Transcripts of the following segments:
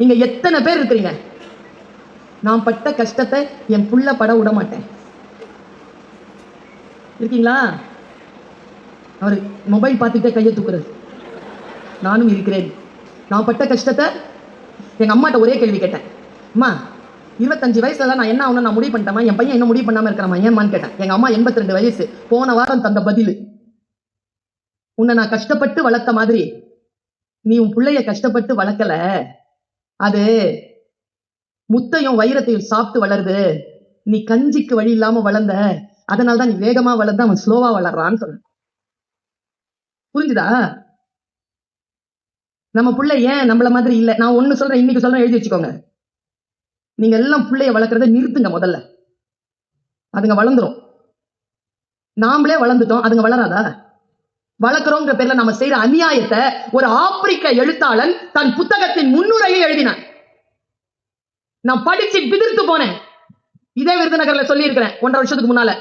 நீங்க எத்தனை பேர் இருக்கிறீங்க? நான் பட்ட கஷ்டத்தை என் புள்ள பட விட மாட்டேன். இருக்கீங்களா? அவரு மொபைல் பார்த்துட்டே கையை தூக்குறது. நானும் இருக்கிறேன். நான் பட்ட கஷ்டத்தை எங்க அம்மாட்ட ஒரே கேள்வி கேட்டேன். அம்மா, 25 வயசுல நான் என்ன ஆகணும் நான் முடிவு பண்ணிட்டேமா? என் பையன் என்ன முடிவு பண்ணாம இருக்கிறாமா? ஏமான்னு கேட்டேன். எங்க அம்மா 82 வயசு. போன வாரம் தந்த பதில், உன்னை நான் கஷ்டப்பட்டு வளர்த்த மாதிரி நீ உன் பிள்ளைய கஷ்டப்பட்டு வளர்க்கல. அது முத்தையும் வைரத்தையும் சாப்பிட்டு வளருது. நீ கஞ்சிக்கு வழி இல்லாம வளர்ந்த, அதனால்தான் நீ வேகமா வளர்ந்த, அவன் ஸ்லோவா வளர்றான்னு சொன்ன. புரிஞ்சுதா? நம்ம பிள்ளை ஏன் நம்மள மாதிரி இல்ல? நான் ஒண்ணு சொல்றேன், இன்னைக்கு சொல்றேன், எழுதி வச்சுக்கோங்க. நீங்க எல்லாம் பிள்ளைய வளர்க்கறத நிறுத்துங்க. முதல்ல அதுங்க வளர்ந்துரும். நாமளே வளர்ந்துட்டோம், அதுங்க வளராதா? வளர்க்கிறோங்கிற பேர்ல நம்ம செய்யற அநியாயத்தை ஒரு ஆப்பிரிக்க எழுத்தாளன் தன் புத்தகத்தின் முன்னுரையை எழுதினான். நான் படிச்சு பிதிர்த்து போனேன். இதே விருதுநகர்ல சொல்லி இருக்கிறேன் 1.5 வருஷத்துக்கு முன்னால.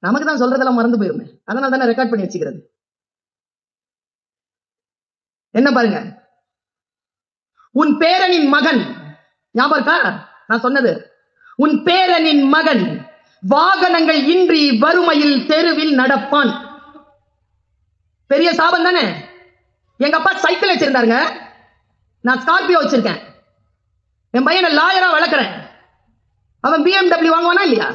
நமக்கு தான் சொல்றதெல்லாம் மறந்து போயிருமே, அதனால தானே ரெக்கார்ட் பண்ணி வச்சுக்கிறது. என்ன பாருங்க, உன் பேரனின் மகன், ஞாபகம் இருக்கா நான் சொன்னது? உன் பேரனின் மகன் வாகனங்கள் இன்றி வறுமையில் தெருவில் நடப்பான். பெரிய சாபம் தானே. எங்க அப்பா சைக்கிள் வச்சிருந்தாருங்க, நான் ஸ்கார்பியோ வச்சிருக்கேன். என் பையனை லாயரா வளர்க்கிறேன். அவன் BMW வாங்குவானா இல்லையா?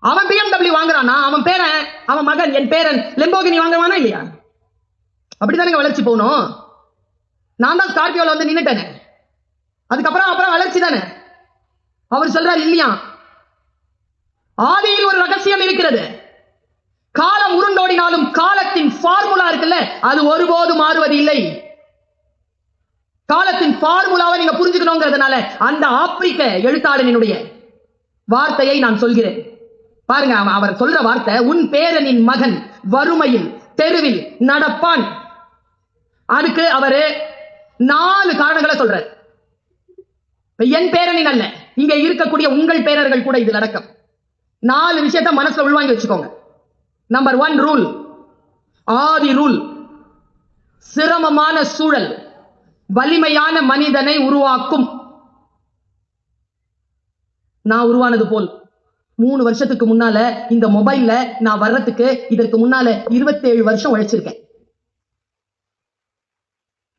அவன் BMW வாங்குறானா, அவன் பேரன், அவன் மகன், என் பேரன் லெம்போகினி வாங்குவானா இல்லையா? அப்படித்தானே வளர்ச்சி போகணும். நான் தான் ஸ்கார்பியோல வந்து நின்னுட்டேனே, அதுக்கப்புறம் வளர்ச்சி தானே. அவர் சொல்றாரு இல்லையா, ஆதியில் ஒரு ரகசியம் இருக்கிறது. காலம் உருண்டோடினாலும் காலத்தின் ஃபார்முலா இருக்குல்ல, அது ஒருபோது மாறுவது இல்லை. காலத்தின் ஃபார்முலாவை நீங்க புரிஞ்சுக்கணுங்கிறதுனால அந்த ஆப்பிரிக்க எழுத்தாளனுடைய வார்த்தையை நான் சொல்கிறேன். பாருங்க, அவர் சொல்ற வார்த்தை, உன் பேரனின் மகன் வறுமையில் தெருவில் நடப்பான். அதுக்கு அவரு 4 காரணங்களை சொல்றாரு. என் பேரனின் அல்ல, இங்க இருக்கக்கூடிய உங்கள் பேரர்கள் கூட இதில் அடக்கம். 4 விஷயத்தை மனசுல உள்வாங்கி வச்சுக்கோங்க. நம்பர் 1 ரூல், ஆதி ரூல். சிரமமான சூழல் வலிமையான மனிதனை உருவாக்கும். நான் உருவானது போல் 3 வருஷத்துக்கு முன்னால இந்த மொபைல்ல நான் வர்றதுக்கு இதற்கு முன்னால 27 வருஷம் உழைச்சிருக்கேன்.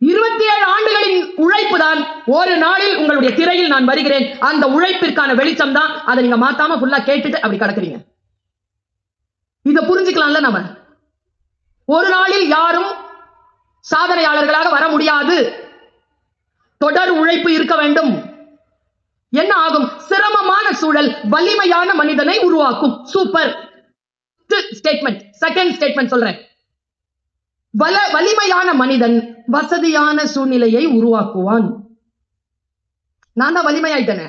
27 ஆண்டுகளின் உழைப்பு தான் ஒரு நாளில் உங்களுடைய திரையில் நான் வருகிறேன். அந்த உழைப்பிற்கான வெளிச்சம் தான். அதை நீங்க மாத்தாம ஃபுல்லா கேட்டுட்டு அப்படி கடக்குறீங்க. இதை புரிஞ்சுக்கலாம்ல. நம்ம ஒரு நாளில் யாரும் சாதனையாளர்களாக வர முடியாது. தொடர் உழைப்பு இருக்க வேண்டும். என்ன ஆகும்? சிரமமான சூழல் வலிமையான மனிதனை உருவாக்கும். Super statement. செகண்ட் ஸ்டேட்மெண்ட் சொல்றேன். வலிமையான மனிதன் வசதியான சூழ்நிலையை உருவாக்குவான். நான் தான் வலிமையாயிட்டேனே,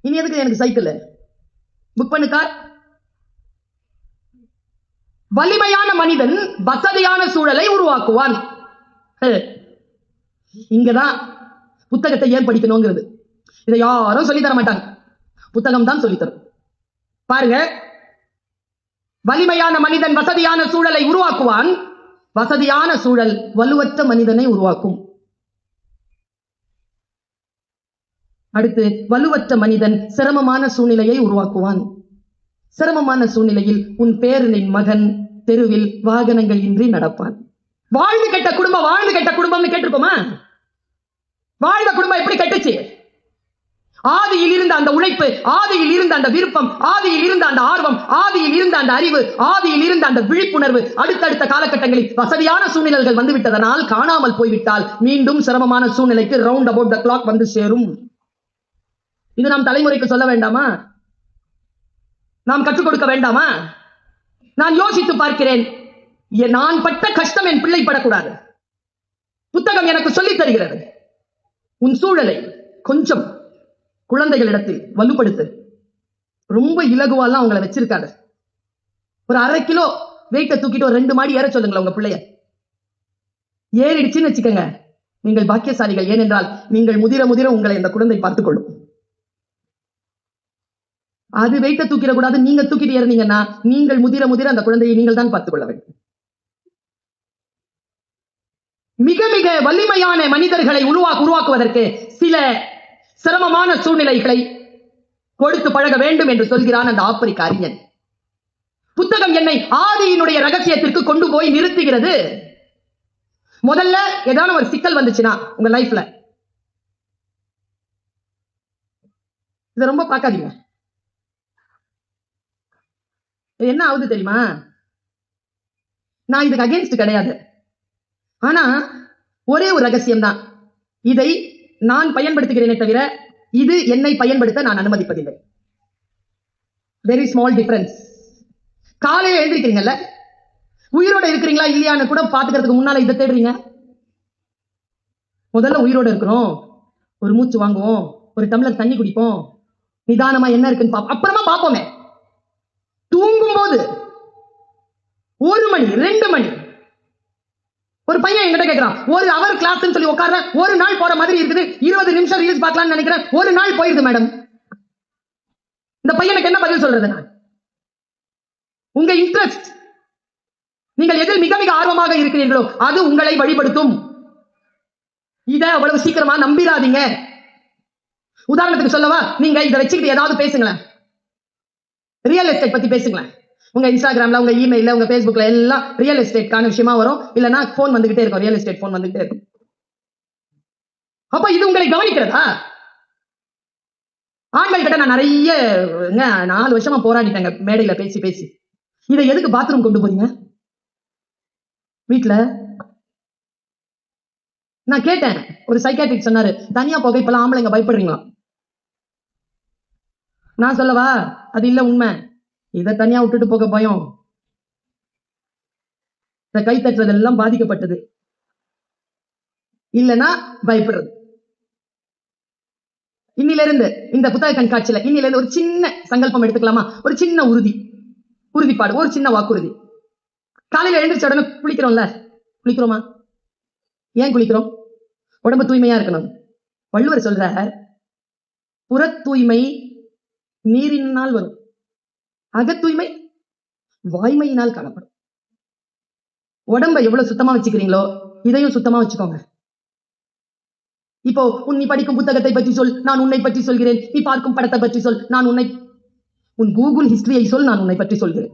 இனி எதுக்கு எனக்கு சைக்கிள்? புக் பண்ணு கார். வலிமையான மனிதன் வசதியான சூழலை உருவாக்குவான். இங்கதான் புத்தகத்தை ஏன் படிக்கணுங்கிறது. இதை யாரும் சொல்லி தர மாட்டாங்க, புத்தகம் தான் சொல்லித்தரும். பாருங்க, வலிமையான மனிதன் வசதியான சூழலை உருவாக்குவான். வசதியான சூழல் வலுவற்ற மனிதனை உருவாக்கும். அடுத்து, வலுவற்ற மனிதன் சிரமமான சூழ்நிலையை உருவாக்குவான். சிரமமான சூழ்நிலையில் உன் பேரனின் மகன் தெருவில் வாகனங்கள் இன்றி நடப்பான். வாழ்ந்து கெட்ட குடும்பம், வாழ்ந்து கெட்ட குடும்பம்னு கேட்டிருக்கோமா? வாழ்ந்த குடும்பம் எப்படி கெட்டுச்சு? ஆதியில் இருந்த அந்த உழைப்பு, ஆதியில் இருந்த அந்த விருப்பம், ஆதியில் இருந்த அந்த ஆர்வம், ஆதியில் இருந்த அந்த அறிவு, ஆதியில் இருந்த அந்த விழிப்புணர்வு அடுத்தடுத்த காலகட்டங்களில் வசதியான சூழ்நிலைகள் வந்துவிட்டதனால் காணாமல் போய்விட்டால் மீண்டும் சிரமமான சூழ்நிலைக்கு ரவுண்ட் அபவுட் த கிளாக் வந்து சேரும். இது நாம் தலைமுறைக்கு சொல்ல வேண்டாமா? நாம் கற்றுக் கொடுக்க வேண்டாமா? நான் யோசித்து பார்க்கிறேன், நான் பட்ட கஷ்டம் என் பிள்ளை படக்கூடாது. புத்தகம் எனக்கு சொல்லித் தருகிறது. உன் சூழலை கொஞ்சம் குழந்தைகளிடத்தில் வலுப்படுத்து. ரொம்ப இலகுவாலாம் அவங்களை வச்சிருக்காத. ஒரு 1/2 கிலோ வெயிட்ட தூக்கிட்டு ஒரு 2 மாடி ஏற சொல்லுங்களேன் உங்க பிள்ளைய. ஏறிடுச்சுன்னு வச்சுக்கோங்க, நீங்கள் பாக்கியசாலிகள். ஏனென்றால் நீங்கள் முதிர முதிர உங்களை இந்த குழந்தை பார்த்துக் கொள்ளும். அது வெயிட்ட தூக்கிட கூடாது, நீங்க தூக்கிட்டு ஏறினீங்கன்னா நீங்கள் முதிர முதிர அந்த குழந்தையை நீங்கள் தான் பார்த்துக் கொள்ள வேண்டும். மிக மிக வலிமையான மனிதர்களை உருவாக்குவதற்கு சில சிரமமான சூழ்நிலைகளை கொடுத்து பழக வேண்டும் என்று சொல்கிறான் அந்த ஆப்பிரிக்க அறிஞன். புத்தகம் என்னை ஆதியினுடைய ரகசியத்திற்கு கொண்டு போய் நிறுத்துகிறது. முதல்ல ஏதாவது ஒரு சிக்கல் வந்துச்சுன்னா உங்க லைஃப்ல, இத ரொம்ப பார்க்காதீங்க. என்ன ஆகுது தெரியுமா? நான் இதுக்கு அகேன்ஸ்ட் கிடையாது. ஆனா ஒரே ஒரு ரகசியம் தான், இதை நான் பயன்படுத்துகிறேனே தவிர இது என்னை பயன்படுத்த நான் அனுமதிப்பதில்லை. Very small difference. காலையில எழுந்திருக்கிறீங்கல்ல, உயிரோட இருக்கிறீங்களா இல்லையான்னு கூட பாத்துக்கிறதுக்கு முன்னால இதை தேடுறீங்க. முதல்ல உயிரோட இருக்கிறோம், ஒரு மூச்சு வாங்குவோம், ஒரு டம்ளர் தண்ணி குடிப்போம், நிதானமா என்ன இருக்குன்னு பார்ப்போம், அப்புறமா பார்ப்போமே. தூங்கும் போது 1 மணி 2 மணி, ஒரு பையன் என்கிட்ட கேட்கிறான், ஒரு அவர் கிளாஸ் சொல்லி உட்கார ஒரு நாள் போற மாதிரி இருக்குது, 20 நிமிஷம் ரீல்ஸ் பார்க்கலாம்னு நினைக்கிறேன், ஒரு நாள் போயிருது மேடம். இந்த பையனுக்கு என்ன பதில் சொல்றது? நான் உங்க இன்ட்ரெஸ்ட், நீங்கள் எதில் மிக மிக ஆர்வமாக இருக்கிறீர்களோ அது உங்களை வழிபடுத்தும். இத அவ்வளவு சீக்கிரமா நம்பிராதீங்க. உதாரணத்துக்கு சொல்லவா, நீங்க இதை வச்சுக்கிட்டு ஏதாவது பேசுங்களேன், ரியல் எஸ்டேட் பத்தி பேசுங்களேன். உங்க இன்ஸ்டாகிராம்ல, உங்க இமெயில, உங்க பேஸ்புக்ல எல்லாம் ரியல் எஸ்டேட்கான விஷயமா வரும். இல்லனா போன் வந்துகிட்டே இருக்கும், ரியல் எஸ்டேட் போன் வந்துகிட்டே இருக்கும். அப்ப இது உங்களை கவனிக்கிறதா? ஆண்கள் கிட்ட நான் நிறைய 4 வருஷமா போராடிட்டேங்க மேடையில பேசி பேசி. இதை எதுக்கு பாத்ரூம் கொண்டு போறீங்க வீட்டுல? நான் கேட்டேன், ஒரு சைக்காட்ரிஸ்ட் சொன்னாரு, தனியா போக இப்பெல்லாம் ஆம்பளைங்க பயப்படுறீங்களா? நான் சொல்லவா, அது இல்ல உண்மை. இதை தனியா விட்டுட்டு போக பயம். இந்த கை தட்டுறதெல்லாம் பாதிக்கப்பட்டது, இல்லனா பயப்படுறது. இன்னில இருந்து இந்த புத்தக கண்காட்சியில இன்னில இருந்து ஒரு சின்ன சங்கல்பம் எடுத்துக்கலாமா? ஒரு சின்ன உறுதிப்பாடு, ஒரு சின்ன வாக்குறுதி. காலையில எழுந்திரிச்ச உடனே குளிக்கிறோம்ல, குளிக்கிறோமா? ஏன் குளிக்கிறோம்? உடம்பு தூய்மையா இருக்கணும். வள்ளுவர் சொல்ற, புற தூய்மை நீரினால் வரும், அகத்தூய்மை வாய்மையினால் காணப்படும். உடம்ப எவ்வளவு சுத்தமா வச்சுக்கிறீங்களோ இதையும் சுத்தமா வச்சுக்கோங்க. இப்போ நீ படிக்கும் புத்தகத்தை பற்றி சொல், நான் உன்னை பற்றி சொல்கிறேன். நீ பார்க்கும் படத்தை பற்றி சொல், நான் உன் கூகுள் ஹிஸ்டரியை சொல், நான் உன்னை பற்றி சொல்கிறேன்.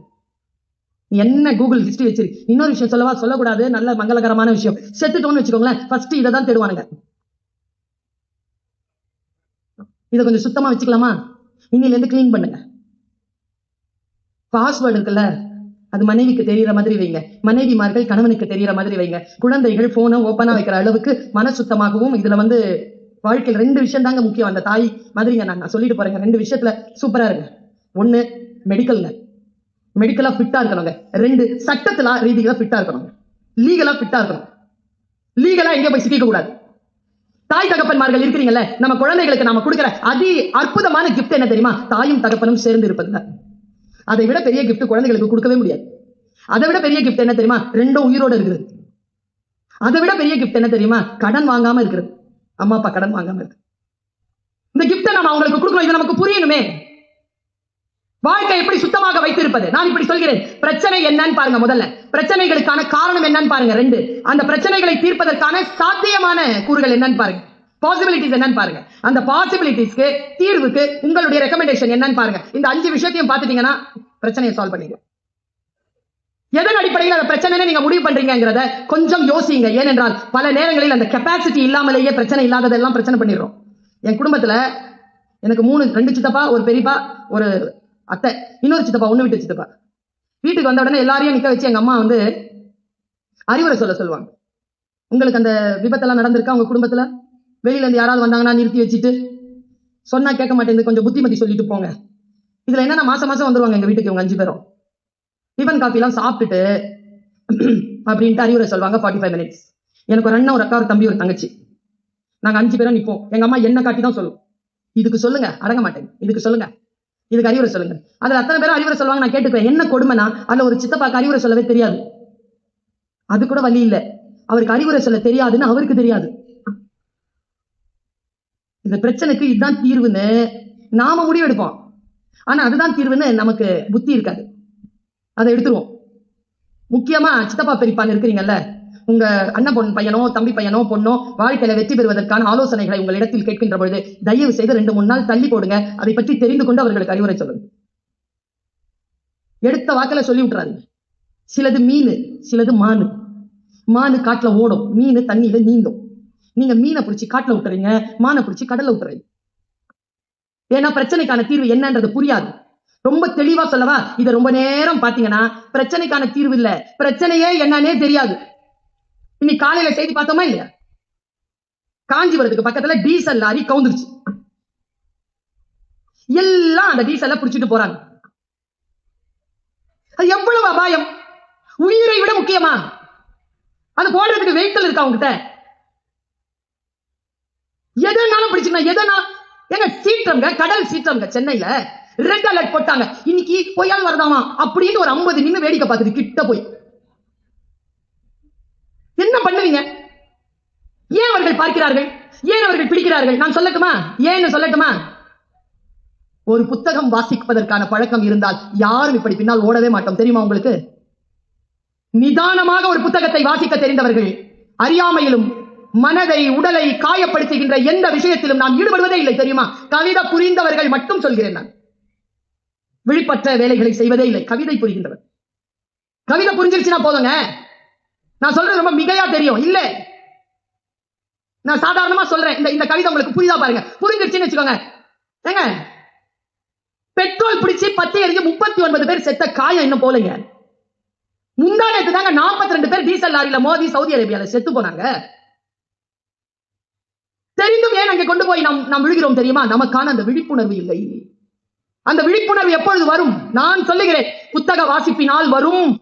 என்ன கூகுள் ஹிஸ்டரி வச்சிரு. இன்னொரு விஷயம் சொல்லவா, சொல்லக்கூடாது, நல்ல மங்களகரமான விஷயம். செத்துட்டோம்னு வச்சுக்கோங்களேன், ஃபர்ஸ்ட் இதை தான் தேடுவானுங்க. இதை கொஞ்சம் சுத்தமா வச்சுக்கலாமா? இன்னில இருந்து கிளீன் பண்ணுங்க. பாஸ்வேர்டு இருக்குல்ல, அது மனைவிக்கு தெரியற மாதிரி வைங்க, மனைவிமார்கள் கணவனுக்கு தெரியற மாதிரி வைங்க, குழந்தைகள் போனை ஓப்பனா வைக்கிற அளவுக்கு மன சுத்தமாகவும். இதுல வாழ்க்கையில் 2 விஷயம் தாங்க முக்கியம். அந்த தாய் மாதிரிங்க நான் சொல்லிட்டு போறேங்க, 2 விஷயத்துல சூப்பரா இருங்க. 1 மெடிக்கலா ஃபிட்டா இருக்கணுங்க. 2 சட்டத்துல ரீதிகளா ஃபிட்டா இருக்கணும், லீகலா ஃபிட்டா இருக்கணும். லீகலா எங்கேயோ போய் சிக்க கூடாது. தாய் தகப்பன்மார்கள் இருக்கிறீங்கல்ல, நம்ம குழந்தைகளுக்கு நாம கொடுக்கிற அதி அற்புதமான கிஃப்ட் என்ன தெரியுமா? தாயும் தகப்பனும் சேர்ந்து இருப்பது. அதை விட பெரிய கிஃப்ட் குழந்தைகளுக்கு கொடுக்கவே முடியாது. அதை விட பெரிய கிஃப்ட் என்ன தெரியுமா? 2 உயிரோடு இருக்கிறது. அதை விட பெரிய கிஃப்ட் என்ன தெரியுமா? கடன் வாங்காம இருக்கிறது. அம்மா அப்பா கடன் வாங்காம இருக்கு. இந்த கிஃப்டை நம்ம அவங்களுக்கு கொடுக்கணும். இது நமக்கு புரியணுமே. வாழ்க்கை எப்படி சுத்தமாக வைத்திருப்பது? நான் இப்படி சொல்கிறேன், பிரச்சனை என்னன்னு பாருங்க. முதல்ல பிரச்சனைகளுக்கான காரணம் என்னன்னு பாருங்க. 2 அந்த பிரச்சனைகளை தீர்ப்பதற்கான சாத்தியமான கூறுகள் என்னன்னு பாருங்க. பாசிபிலிட்டிஸ் என்னன்னு பாருங்க. அந்த பாசிபிலிட்டிஸ்க்கு, தீர்வுக்கு உங்களுடைய ரெக்கமெண்டேஷன் என்னன்னு பாருங்க. இந்த 5 விஷயத்தையும் பார்த்துட்டீங்கன்னா பிரச்சனையை சால்வ் பண்ணிடுங்க. எதன் அடிப்படையில் அந்த பிரச்சனை நீங்க முடிவு பண்றீங்கிறத கொஞ்சம் யோசிங்க. ஏனென்றால் பல நேரங்களில் அந்த கெப்பாசிட்டி இல்லாமலேயே பிரச்சனை இல்லாததெல்லாம் பிரச்சனை பண்ணிடுறோம். என் குடும்பத்துல எனக்கு 2 சித்தப்பா, ஒரு பெரியப்பா, ஒரு அத்தை, இன்னொரு சித்தப்பா, 1 விட்டு சித்தப்பா. வீட்டுக்கு வந்த உடனே எல்லாரையும் நிக்க வச்சு எங்க அம்மா அறிவுரை சொல்லுவாங்க. உங்களுக்கு அந்த விபத்தெல்லாம் நடந்திருக்கா உங்க குடும்பத்துல? வெளியில இருந்து யாராவது வந்தாங்கன்னா நிறுத்தி வச்சுட்டு, சொன்னா கேட்க மாட்டேங்குது, கொஞ்சம் புத்திமதி சொல்லிட்டு போங்க. இதுல என்னன்னா, மாசம் வந்துருவாங்க எங்க வீட்டுக்கு இவங்க 5 பேரும். டிஃபன் காஃபி எல்லாம் சாப்பிட்டுட்டு அப்படின்ட்டு அறிவுரை சொல்லுவாங்க. 45 மினிட்ஸ். எனக்கு ஒரு அண்ணன், ஒரு அக்கா, ஒரு தம்பி, ஒரு தங்கச்சி. நாங்க 5 பேரும் நிப்போம். எங்க அம்மா என்ன காட்டி தான் சொல்லும், இதுக்கு சொல்லுங்க, அடங்க மாட்டேங்க, இதுக்கு சொல்லுங்க, இதுக்கு அறிவுரை சொல்லுங்க. அதுல அத்தனை பேரும் அறிவுரை சொல்லுவாங்க. நான் கேட்டுக்குவேன். என்ன கொடுமைனா, அதுல ஒரு சித்தப்பாக்கு அறிவுரை சொல்லவே தெரியாது. அது கூட வழி இல்லை, அவருக்கு அறிவுரை சொல்ல தெரியாதுன்னு அவருக்கு தெரியாது. இந்த பிரச்சனைக்கு இதுதான் தீர்வுன்னு நாம முடிவெடுப்போம். ஆனா அதுதான் தீர்வுன்னு நமக்கு புத்தி இருக்காது, அதை எடுத்துருவோம். முக்கியமா சித்தப்பா பெரியப்பான்னு இருக்கிறீங்கல்ல, உங்க அண்ணன் பையனோ தம்பி பையனோ பொண்ணோ வாழ்க்கையில வெற்றி பெறுவதற்கான ஆலோசனைகளை உங்களிடத்தில் கேட்கின்ற பொழுது தயவு செய்து 2-3 நாள் தள்ளி போடுங்க. அதை பற்றி தெரிந்து கொண்டு அவர்களுக்கு அறிவுரை சொல்லுங்க. எடுத்த வாக்கில சொல்லி விட்டுறாங்க. சிலது மீன், சிலது மானு. மானு காட்டுல ஓடும், மீன் தண்ணியில நீந்தும். நீங்க மீனை பிடிச்சி காட்டுல விட்டுறீங்க, மானை பிடிச்சி கடல்ல விட்டுறீங்க. ஏன்னா பிரச்சனைக்கான தீர்வு என்னன்றது புரியாது. ரொம்ப தெளிவா சொல்லவா, இதை ரொம்ப நேரம் பாத்தீங்கன்னா பிரச்சனைக்கான தீர்வு இல்ல, பிரச்சனையே என்னன்னே தெரியாது. இன்னைக்கு காலையில செய்தி பார்த்தோமா இல்லையா? காஞ்சிபுரத்துக்கு பக்கத்துல டீசல் லாரி கவுந்துருச்சு. எல்லாம் அந்த டீசலை பிடிச்சிட்டு போறாங்க. அது எவ்வளவு அபாயம்! உயிரை விட முக்கியமா? அது போடுறதுக்கு வெஹிக்கிள் இருக்கா உங்ககிட்ட? எதனாலும் பிடிச்சுக்கணும். எதனா எங்க சீற்றம்ங்க, கடல் சீற்றம்ங்க. சென்னையில ரெட் அலர்ட் போட்டாங்க. இன்னைக்கு புயல் வருதாமா அப்படின்னு ஒரு 50 நின்னு வேடிக்கை பார்த்துட்டு கிட்ட போய் என்ன பண்ணுவீங்க? ஏன் அவர்கள் பார்க்கிறார்கள்? ஏன் அவர்கள் பிடிக்கிறார்கள்? நான் சொல்லட்டுமா? ஏன்னு சொல்லட்டுமா? ஒரு புத்தகம் வாசிப்பதற்கான பழக்கம் இருந்தால் யாரும் இப்படி பின்னால் ஓடவே மாட்டோம். தெரியுமா உங்களுக்கு? நிதானமாக ஒரு புத்தகத்தை வாசிக்க தெரிந்தவர்கள் அறியாமையிலும் மனதை உடலை காயப்படுத்துகின்ற எந்த விஷயத்திலும் நாம் ஈடுபடுவதே இல்லை. தெரியுமா? கவிதை புரிந்தவர்கள் மட்டும் சொல்கிறேன். நான் விழிப்பற்ற வேலைகளை செய்வதே இல்லை. கவிதை புரிகின்றவர். கவிதை புரிஞ்சிருச்சுன்னா போதுங்க. நான் சொல்றது ரொம்ப மிகையா தெரியும் இல்ல, நான் சாதாரணமா சொல்றேன். இந்த கவிதை உங்களுக்கு புரியுதா பாருங்க. புரிஞ்சிருச்சுன்னு வச்சுக்கோங்க. ஏங்க, பெட்ரோல் பிடிச்சி 10 எரிஞ்சு 39 பேர் செத்த காயம் இன்னும் போலங்க. முந்தா நேத்து தாங்க 42 பேர் டீசல் லாரியில மோதி சவுதி அரேபியால செத்து போனாங்க. தெரிந்தும் ஏன் அங்கே கொண்டு போய் நாம் விழுகிறோம் தெரியுமா? நமக்கான அந்த விழிப்புணர்வு இல்லை. அந்த விழிப்புணர்வு எப்பொழுது வரும்? நான் சொல்லுகிறேன், புத்தக வாசிப்பினால் வரும்.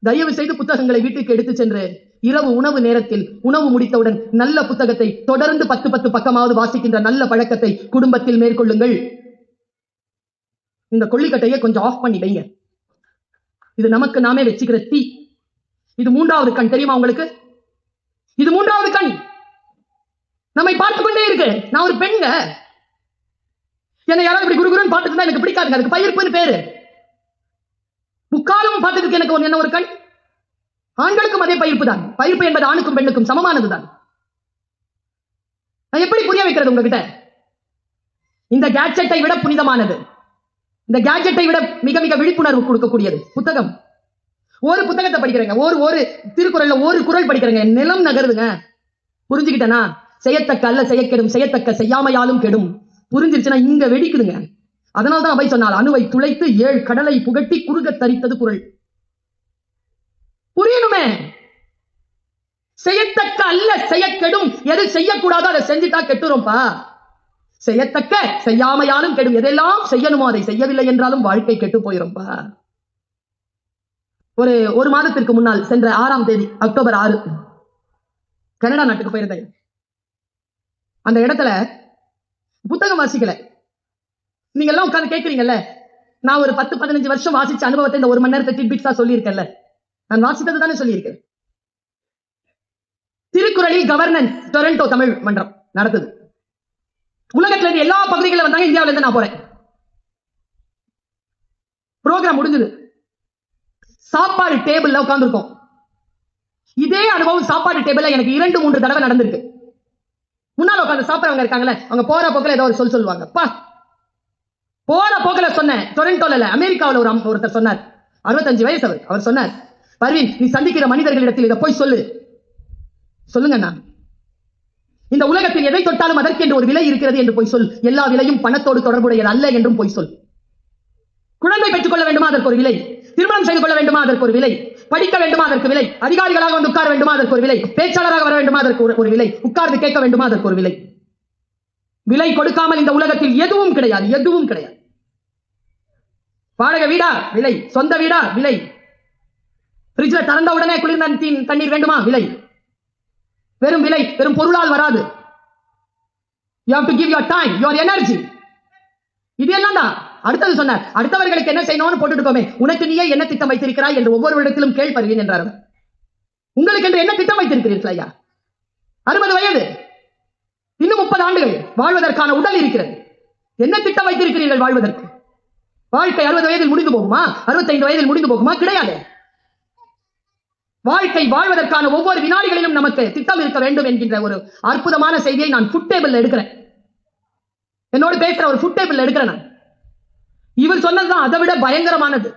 தயவு செய்து புத்தகங்களை வீட்டுக்கு எடுத்து சென்று இரவு உணவு நேரத்தில் உணவு முடித்தவுடன் நல்ல புத்தகத்தை தொடர்ந்து 10 பக்கமாவது வாசிக்கின்ற நல்ல பழக்கத்தை குடும்பத்தில் மேற்கொள்ளுங்கள். இந்த கொள்ளிக்கட்டையை கொஞ்சம் ஆஃப் பண்ணி வைங்க. இது நமக்கு நாமே வச்சுக்கிற தீ. இது 3வது கண். தெரியுமா உங்களுக்கு? இது 3வது கண் நம்மை பார்த்துக் கொண்டே இருக்கு. நான் ஒரு பெண்ங்க, என்னை யாராவது இப்படி குருகுருன்னு பார்த்துட்டு தான் எனக்கு பிடிக்காதுங்க. அதுக்கு பயிர்ப்புன்னு பேரு. முக்காலும் பார்த்துட்டு எனக்கு என்ன ஒரு கண். ஆண்களுக்கும் அதே பயிர்ப்பு தான். பயிர்ப்பு என்பது ஆணுக்கும் பெண்ணுக்கும் சமமானதுதான். நான் எப்படி புரிய வைக்கிறது உங்ககிட்ட? இந்த கேட்ஜெட்டை விட புனிதமானது, இந்த கேட்ஜெட்டை விட மிக மிக விழிப்புணர்வு கொடுக்கக்கூடியது புத்தகம். ஒரு புத்தகத்தை படிக்கிறேங்க, ஒரு திருக்குறள்ல ஒரு குறள் படிக்கிறேங்க, நிலம் நகருதுங்க. புரிஞ்சுக்கிட்டேனா? செய்யத்தக்க அல்ல செய்யக்கெடும், செய்யத்தக்க செய்யாமையாலும் கெடும். புரிஞ்சிருச்சுன்னா இங்க வெடிக்குதுங்க. அதனால்தான் அவை சொன்னால் அணுவை துளைத்து 7 கடலை புகட்டி குறுக தரித்தது குறள். புரியணுமே. செய்யத்தக்க அல்ல செய்யக்கெடும். எது செய்யக்கூடாதோ அதை செஞ்சுட்டா கெட்டுரும்பா. செய்யத்தக்க செய்யாமையாலும் கெடும். எதெல்லாம் செய்யணுமோ அதை செய்யவில்லை என்றாலும் வாழ்க்கை கெட்டு போயிரும்பா. ஒரு மாதத்திற்கு முன்னால் சென்ற 6ஆம் தேதி அக்டோபர் 6 கனடா நாட்டுக்கு போயிருந்தேன். அந்த இடத்துல புத்தகம் வாசிக்கல. நீங்க எல்லாம் உட்கார்ந்து கேட்கிறீங்கல்ல, நான் ஒரு 10-15 வருஷம் வாசிச்ச அனுபவத்தை இந்த 1 மணி நேரத்தை டிட்பிட்ஸா சொல்லியிருக்கேன்ல. நான் வாசித்தது தானே சொல்லியிருக்கேன். திருக்குறளில் கவர்னன்ஸ் டொரண்டோ தமிழ் மன்றம் நடத்துது. உலகத்துல இருந்து எல்லா பகுதிகளில் வந்தாங்க. இந்தியாவில இருந்து நான் போறேன். புரோகிராம் முடிஞ்சது. சாப்பாடு டேபிள்ல உட்கார்ந்துருக்கோம். இதே அனுபவம் சாப்பாடு டேபிள்ல எனக்கு 2-3 தடவை நடந்திருக்கு. முன்னால உட்கார்ந்து சாப்பிடுறவங்க இருக்காங்கல்ல, அவங்க போற போக்குல ஏதோ ஒரு சொல்லுவாங்க. போற போக்குல சொன்னேன். டொரண்டோல அமெரிக்காவில் ஒருத்தர் சொன்னார், 65 வயசு அவர் சொன்னார், பர்வீன், நீ சந்திக்கிற மனிதர்களிடத்தில் இதை போய் சொல்லு. சொல்லுங்க, நான் இந்த உலகத்தில் எதை தொட்டாலும் அதற்கென்று ஒரு விலை இருக்கிறது என்று போய் சொல். எல்லா விலையும் பணத்தோடு தொடர்புடையது அல்ல என்றும் போய் சொல். குழந்தை பெற்றுக் கொள்ள வேண்டுமா? அதற்கு ஒரு விலை. திருமணம் செய்து கொள்ள வேண்டுமா? அதற்கு ஒரு விலை. படிக்க வேண்டுமா? அதற்கு விலை. அதிகாரிகளாக வந்து உட்கார வேண்டுமா? அதற்கு ஒரு விலை. பேச்சாளராக வர வேண்டுமா? அதற்கு ஒரு விலை. உட்கார்ந்து கேட்க வேண்டுமா? அதற்கு ஒரு விலை. விலை கொடுக்காமல் இந்த உலகத்தில் எதுவும் கிடையாது. எதுவும் கிடையாது. வாடகை வீடா? விலை. சொந்த வீடா? விலை. ஃப்ரிட்ஜ்ல திறந்த உடனே குளிர்ந்த தண்ணீர் வேண்டுமா? விலை. வெறும் விலை, வெறும் பொருளால் வராது. You have to give your time, your energy. இது எல்லாம் தான். அடுத்தது சொன்னார், அடுத்தவர்களுக்கு என்ன செய்யணும்னு போட்டுக்கோமே, உனக்கு நீயே என்ன திட்டம் வைத்திருக்கிறாய் என்று ஒவ்வொரு இடத்திலும் கேள்வி என்றார். உங்களுக்கு என்று என்ன திட்டம் வைத்திருக்கிறீர்கள் ஐயா? 60 வயது, இன்னும் 30 ஆண்டுகள் வாழ்வதற்கான உடல் இருக்கிறது. என்ன திட்டம் வைத்திருக்கிறீர்கள் வாழ்வதற்கு? வாழ்க்கை 60 வயதில் முடிந்து போகுமா? 65 வயதில் முடிந்து போகுமா? கிடையாது. வாழ்க்கை வாழ்வதற்கான ஒவ்வொரு வினாடிகளிலும் நமக்கு திட்டம் இருக்க வேண்டும் என்கின்ற ஒரு அற்புதமான செய்தியை நான் ஃபுட் டேபிள் எடுக்கிறேன். என்னோடு பேசுற ஒரு ஃபுட் டேபிள் எடுக்கிறேன் நான். இவர் சொன்னதுதான் அதை விட பயங்கரமானது.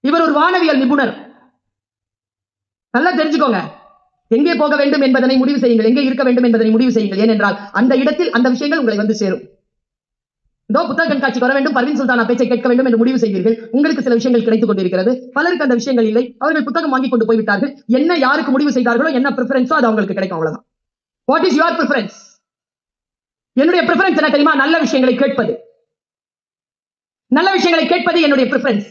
இவர் ஒரு வானவியல் நிபுணர். நல்லா தெரிஞ்சுக்கோங்க. எங்கே போக வேண்டும் என்பதனை முடிவு செய்யுங்கள், எங்கே இருக்க வேண்டும் என்பதனை முடிவு செய்யுங்கள். ஏனென்றால் அந்த இடத்தில் அந்த விஷயங்கள் உங்களை வந்து சேரும். இதோ புத்தக கண்காட்சிக்கு வர வேண்டும், பர்வீன் சுல்தானா பேச்சை கேட்க வேண்டும் என்று முடிவு செய்வீர்கள். உங்களுக்கு சில விஷயங்கள் கிடைத்துக் கொண்டிருக்கிறது. பலருக்கு அந்த விஷயங்கள் இல்லை. அவர்கள் புத்தகம் வாங்கி கொண்டு போய்விட்டார்கள். என்ன யாருக்கு முடிவு செய்தார்களோ, என்ன பிரிஃபரன்ஸோ அது அவங்களுக்கு கிடைக்கும். அவ்வளவுதான். What is your preference? என்னுடைய பிரிஃபரன்ஸ் என்ன தெரியுமா? நல்ல விஷயங்களை கேட்பது. நல்ல விஷயங்களை கேட்பது என்னுடைய பிரிஃபரன்ஸ்.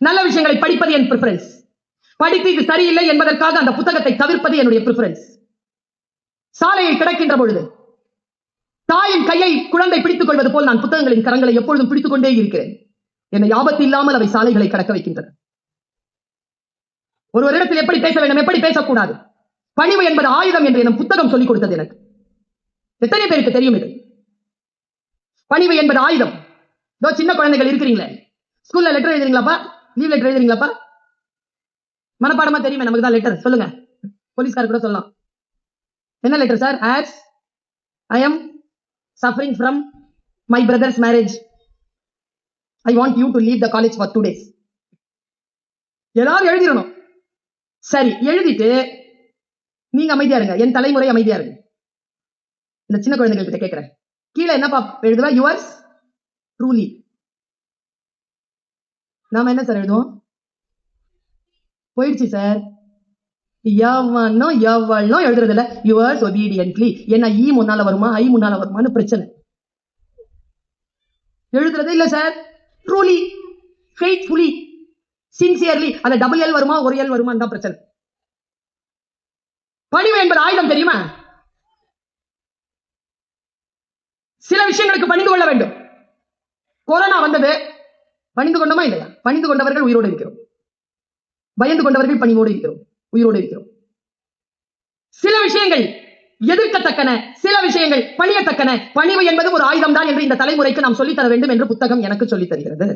நல்ல விஷயங்களை படிப்பது என் பிரிஃபரன்ஸ். படித்து இது சரியில்லை என்பதற்காக அந்த புத்தகத்தை தவிர்ப்பது என்னுடைய பிரிஃபரன்ஸ். சாலையில் கிடக்கின்ற பொழுது தாயின் கையை குழந்தை பிடித்துக் கொள்வது போல் நான் புத்தகங்களின் கரங்களை எப்பொழுதும் பிடித்துக் கொண்டே இருக்கிறேன். என்னை ஆபத்து இல்லாமல் அவை சாலைகளை கடக்க வைக்கின்றன. ஒரு இடத்தில் எப்படி பேச வேண்டும், எப்படி பேசக்கூடாது, பணிவு என்பது ஆயுதம் என்று என் புத்தகம் சொல்லிக் கொடுத்தது எனக்கு. எத்தனை பேருக்கு தெரியும் இது? பணிவு என்பது ஆயுதம். சின்ன குழந்தைகள் இருக்கிறீங்களே, ஸ்கூல்ல லெட்டர் எழுதுறீங்களாப்பா? லீவ் லெட்டர் எழுதுறீங்களாப்பா? மனப்பாடமா தெரியுமே நமக்கு தான் லெட்டர். சொல்லுங்க, போலீஸ்கார கூட சொல்லலாம். என்ன letter sir? as I am suffering from my brother's marriage, I want you to leave the college for 2 days. எல்லாரும் எழுதிடணும். சரி, எழுதிட்டு நீங்க அமைதியா இருங்க, என் தலைமுறை அமைதியா இருங்க. இந்த சின்ன குழந்தைகள் கிட்ட கேட்கிறேன், கீழே என்னப்பா எழுதுவா? Yours truly. நாம என்ன சார் எழுதுவோம்? போயிடுச்சு சார். எவனோ எவளோ எழுதுறது இல்ல. Yours obediently. என்ன ஈ முன்னால வருமா, ஐ முன்னால வருமானு பிரச்சனை. எழுதுறது இல்ல சார். Truly, faithfully, sincerely. அந்த டபுள் எல் வருமா, ஒரு எல் வருமா தான் பிரச்சனை. பணிவு என்பது ஆயுதம் தெரியுமா? சில விஷயங்களுக்கு பணிந்து கொள்ள வேண்டும். கொரோனா வந்தது, பணிந்து கொண்டோமா இல்லையா? பணிந்து கொண்டவர்கள் உயிரோடு இருக்கிறோம். பயந்து கொண்டவர்கள் பணிவோடு இருக்கிறோம், உயிரோடு இருக்கிறோம். சில விஷயங்கள் எதிர்க்கத்தக்கன, சில விஷயங்கள் பணியத்தக்கன. பணிவு என்பது ஒரு ஆயுதம் தான் என்று இந்த தலைமுறைக்கு நாம் சொல்லித் தர வேண்டும் என்று புத்தகம் எனக்கு சொல்லித் தருகிறது.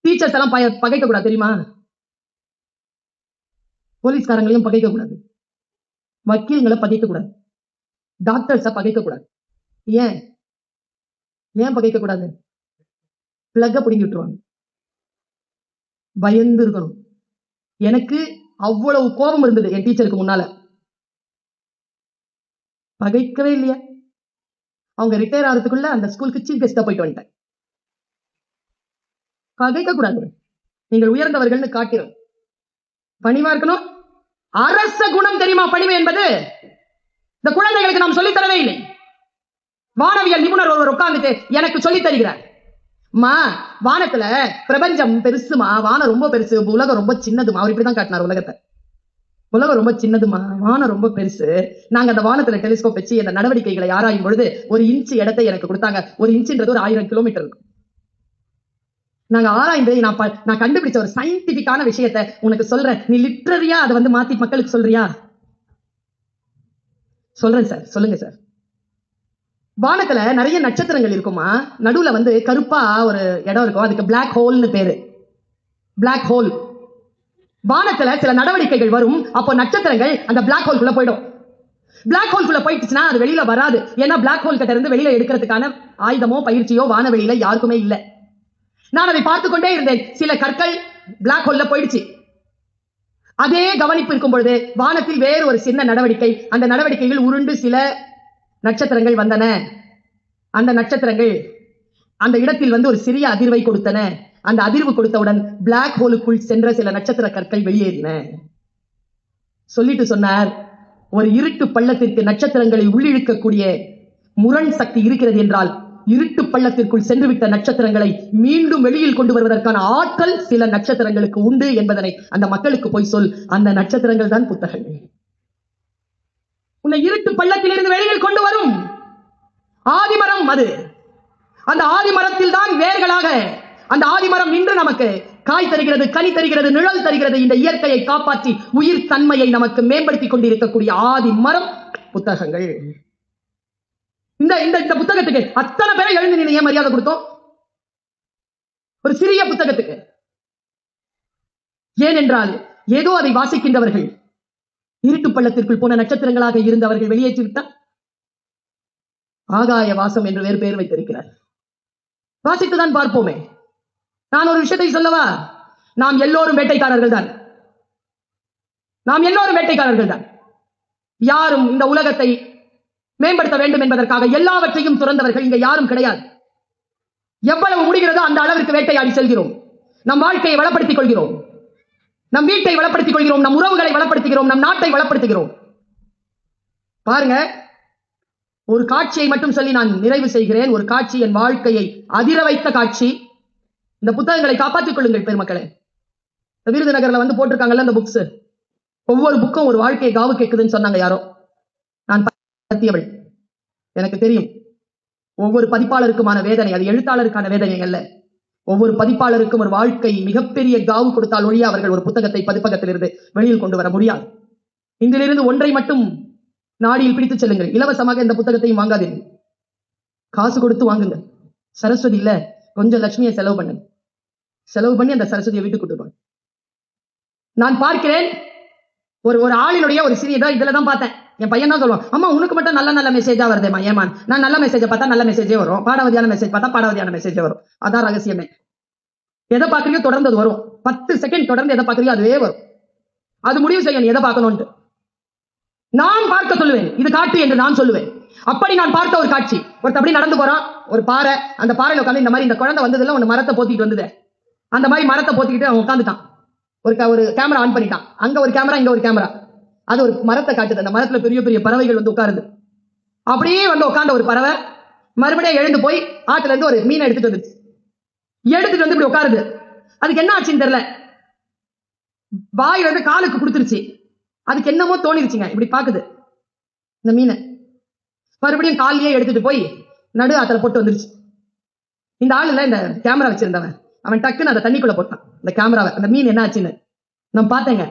டீச்சர்ஸ் எல்லாம் பகைக்க கூடாது தெரியுமா? போலீஸ்காரங்களையும் பகைக்க கூடாது, வக்கீல்களை பகைக்க கூடாது, டாக்டர்ஸ பகைக்க கூடாது. ஏன் ஏன் பகைக்க கூடாது? பிளக்க பிடிங்கி விட்டுருவாங்க. பயந்து இருக்கணும். எனக்கு அவ்வளவு கோபம் இருந்தது என் டீச்சருக்கு முன்னால. பகைக்கவே இல்லையா? அவங்க ரிட்டையர் ஆகிறதுக்குள்ள அந்த ஸ்கூலுக்கு சீஃப் கெஸ்டா போயிட்டு வந்துட்டேன். பகைக்க கூடாது. நீங்கள் உயர்ந்தவர்கள்னு காட்டிடும். பணிவா இருக்கணும். அரச குணம் தெரியுமா பணிவு என்பது? இந்த குழந்தைகளுக்கு நாம் சொல்லித் தரவே இல்லை. வானவியல் நிபுணர் ஒருவர் உட்கார்ந்துட்டு எனக்கு சொல்லித் தருகிறார். மா, வானத்துல பிரபஞ்சம் பெருசுமா, வானம் ரொம்ப பெருசு, உலகம் ரொம்ப சின்னதுமா. அவர் இப்படிதான் காட்டினார் உலகத்தை. உலகம் ரொம்ப சின்னதுமா, வானம் ரொம்ப பெருசு. நாங்க அந்த வானத்துல டெலிஸ்கோப் வச்சு அந்த நடவடிக்கைகளை ஆராயும் பொழுது 1 இன்ச் இடத்தை எனக்கு கொடுத்தாங்க. 1 இன்ச்ன்றது ஒரு 1000 கிலோமீட்டர் இருக்கும். நாங்க ஆராய்ந்து நான் கண்டுபிடிச்ச ஒரு சயின்டிபிக்கான விஷயத்தை உனக்கு சொல்றேன். நீ லிட்டரரியா அதை மாத்தி மக்களுக்கு சொல்றியா? சொல்றேன் சார். சொல்லுங்க சார். வானத்துல நிறைய நட்சத்திரங்கள் இருக்குமா. நடுவுல கருப்பா ஒரு இடம் இருக்கும், அதுக்கு பிளாக் ஹோல்னு பேரு. Black hole. வானத்துல சில நடவடிக்கைகள் வரும், அப்போ நட்சத்திரங்கள் அந்த பிளாக் ஹோல்குள்ள போயிடும். பிளாக் ஹோல்குள்ள போயிடுச்சுன்னா அது வெளியில வராது. ஏன்னா பிளாக் ஹோல் கிட்ட இருந்து வெளியில எடுக்கிறதுக்கான ஆயுதமோ பயிற்சியோ வானவெளியில யாருக்குமே இல்லை. நான் அதை பார்த்து கொண்டே இருந்தேன். சில கற்கள் பிளாக் ஹோல்ல போயிடுச்சு. அதே கவனிப்பு இருக்கும் பொழுது வானத்தில் வேறு ஒரு சின்ன நடவடிக்கை, அந்த நடவடிக்கைகள் உருண்டு சில நட்சத்திரங்கள் வந்தன. அந்த நட்சத்திரங்கள் அந்த இடத்தில் ஒரு சிறிய அதிர்வை கொடுத்தன. அந்த அதிர்வு கொடுத்தவுடன் பிளாக் ஹோலுக்குள் சென்ற சில நட்சத்திர கற்கள் வெளியேறின. சொல்லிட்டு சொன்னார், ஒரு இருட்டு பள்ளத்திற்கு நட்சத்திரங்களை உள்ளிழுக்கக்கூடிய முரண் சக்தி இருக்கிறது என்றால், இருட்டு பள்ளத்திற்குள் சென்றுவிட்ட நட்சத்திரங்களை மீண்டும் வெளியில் கொண்டு வருவதற்கான ஆற்றல் சில நட்சத்திரங்களுக்கு உண்டு என்பதனை அந்த மக்களுக்கு போய் சொல். அந்த நட்சத்திரங்கள் தான் புத்தகங்கள். உன்னை இருட்டு பள்ளத்திலிருந்து வெளியில் கொண்டு வரும் ஆதிமரம் அது. அந்த ஆதிமரத்தில் தான் வேர்களாக அந்த ஆதிமரம் நின்று நமக்கு காய் தருகிறது, கனி தருகிறது, நிழல் தருகிறது. இந்த இயற்கையை காப்பாற்றி உயிர் தன்மையை நமக்கு மேம்படுத்திக் கொண்டிருக்கக்கூடிய ஆதிமரம் புத்தகங்கள். இந்த புத்தகத்துக்கு அத்தனை பேரை எழுந்து நின்று ஏன் மரியாதை கொடுத்தோம்? ஒரு சிறிய புத்தகத்துக்கு. ஏனென்றால் ஏதோ அதை வாசிக்கின்றவர்கள் இருட்டு பள்ளத்திற்குள் போன நட்சத்திரங்களாக இருந்தவர்கள் வெளியேற்றிவிட்டால் ஆகாய வாசம் என்று வேறு பெயர் வைத்திருக்கிறார். வாசித்துதான் பார்ப்போமே. நான் ஒரு விஷயத்தை சொல்லவா? நாம் எல்லோரும் வேட்டைக்காரர்கள் தான். நாம் எல்லோரும் வேட்டைக்காரர்கள் தான். யாரும் இந்த உலகத்தை மேம்படுத்த வேண்டும் என்பதற்காக எல்லாவற்றையும் துறந்தவர்கள் இங்க யாரும் கிடையாது. எவ்வளவு முடிகிறதோ அந்த அளவிற்கு வேட்டையாடி செல்கிறோம். நம் வாழ்க்கையை வளப்படுத்திக் கொள்கிறோம், நம் வீட்டை வளப்படுத்திக் கொள்கிறோம், நம் உறவுகளை வளப்படுத்துகிறோம், நம் நாட்டை வளப்படுத்துகிறோம். பாருங்க, ஒரு காட்சியை மட்டும் சொல்லி நான் நிறைவு செய்கிறேன். ஒரு காட்சி என் வாழ்க்கையை அதிர வைத்த காட்சி. இந்த புத்தகங்களை காப்பாற்றிக் கொள்ளுங்கள் பெருமக்களே. விருதுநகர்ல வந்து போட்டிருக்காங்கல்ல இந்த புக்ஸ், ஒவ்வொரு புக்கும் ஒரு வாழ்க்கையை காவு கேட்குதுன்னு சொன்னாங்க யாரோ. நான் பத்தியவள், எனக்கு தெரியும். ஒவ்வொரு பதிப்பாளருக்குமான வேதனை அது எழுத்தாளருக்கான வேதனை அல்ல. ஒவ்வொரு பதிப்பாளருக்கும் ஒரு வாழ்க்கை மிகப்பெரிய காவு கொடுத்தால் ஒழிய அவர்கள் ஒரு புத்தகத்தை பதிப்பகத்திலிருந்து வெளியில் கொண்டு வர முடியாது. இன்றிலிருந்து ஒன்றை மட்டும் நாடியில் பிடித்து செல்லுங்கள். இலவசமாக இந்த புத்தகத்தையும் வாங்காதீர்கள், காசு கொடுத்து வாங்குங்க. சரஸ்வதி இல்ல, கொஞ்சம் லட்சுமியை செலவு பண்ணுங்க. செலவு பண்ணி அந்த சரஸ்வதியை வீட்டுக்கு கூட்டுவாங்க. நான் பார்க்கிறேன் ஒரு ஆளினுடைய ஒரு சிறியதா இதுலதான் பார்த்தேன். என் பையன் தான் சொல்லுவான், அம்மா உனக்கு மட்டும் நல்ல நல்ல மெசேஜா வருதேமா. ஏமா நான் நல்ல மெசேஜை பார்த்தா நல்ல மெசேஜே வரும், பாடவதியான மெசேஜ் பார்த்தா பாடவதியான மெசேஜே வரும். அதான் ரகசியமே. எதை பார்க்கறியோ தொடர்ந்து அது வரும். 10 செகண்ட் தொடர்ந்து எதை பார்க்கறியோ அதுவே வரும். அது முடிவு செய்ய நீ எதை பார்க்கணும்னு நான் பார்க்க சொல்லுவேன். இது காட்டு என்று நான் சொல்லுவேன். அப்படி நான் பார்த்த ஒரு காட்சி, ஒருத்த அப்படி நடந்து போறான், ஒரு பாறை, அந்த பாறையில உட்காந்து இந்த மாதிரி இந்த குழந்தை வந்ததுல ஒரு மரத்தை போத்திட்டு வந்தது, அந்த மாதிரி மரத்தை போத்திக்கிட்டு அவன் உட்காந்துட்டான். ஒரு கேமரா ஆன் பண்ணிட்டான். அங்க ஒரு கேமரா, இங்க ஒரு கேமரா. அது ஒரு மரத்தை காட்டுது. அந்த மரத்துல பெரிய பெரிய பறவைகள் வந்து உட்காருது. அப்படியே வந்து உட்கார்ந்த ஒரு பறவை மறுபடியும் எழுந்து போய் ஆத்துல இருந்து ஒரு மீனை எடுத்துட்டு வந்துச்சு. எடுத்துட்டு வந்து இப்படி உட்காருது. அதுக்கு என்ன ஆச்சுன்னு தெரியல, வாய் வந்து காலுக்கு கொடுத்துருச்சு. அதுக்கு என்னமோ தோணிருச்சுங்க, இப்படி பாக்குது இந்த மீனை. மறுபடியும் காலையே எடுத்துட்டு போய் நடு ஆத்துல போட்டு வந்துருச்சு. இந்த ஆளுல இந்த கேமரா வச்சிருந்தவன் அவன் டக்குன்னு அதை தண்ணிக்குள்ள போட்டான் இந்த கேமராவை. அந்த மீன் என்ன ஆச்சுன்னு நான் பார்த்தேங்க.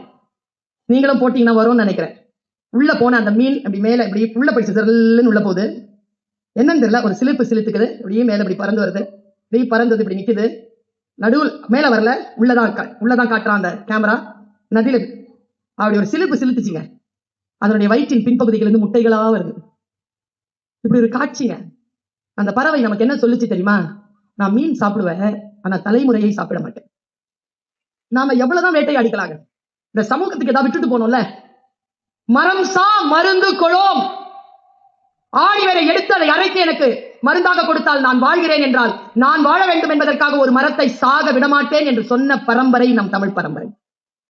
நீங்களும் போட்டீங்கன்னா வரும்னு நினைக்கிறேன். உள்ள போன அந்த மீன் அப்படி மேல இப்படி உள்ள போயிடுச்சு. உள்ள போகுது. என்னன்னு தெரியல, ஒரு சிலிப்பு சிலித்துக்குது. அப்படியே மேல இப்படி பறந்து வருது. இப்படி பறந்தது இப்படி நிக்குது. நடுவில் மேல வரல, உள்ளதான் காட்டுறான் அந்த கேமரா. நதியில அப்படி ஒரு சிலிப்பு சிலுத்துச்சுங்க. அதனுடைய வயிற்றின் பின்பகுதிகள் இருந்து முட்டைகளா வருது. இப்படி ஒரு காட்சிங்க. அந்த பறவை நமக்கு என்ன சொல்லுச்சு தெரியுமா? நான் மீன் சாப்பிடுவேன், ஆனா தலைமுறையை சாப்பிட மாட்டேன். நாம எவ்வளவுதான் வேட்டையாடிக்கலாங்க, இந்த சமூகத்துக்கு ஏதாவது விட்டுட்டு போனோம்ல. மரம் சா மருந்து கொளோம், ஆணிவரை எடுத்து அதை அரைத்து எனக்கு மருந்தாக கொடுத்தால் நான் வாழ்கிறேன் என்றால் நான் வாழ வேண்டும் என்பதற்காக ஒரு மரத்தை சாக விடமாட்டேன் என்று சொன்ன பரம்பரை நம் தமிழ் பரம்பரை.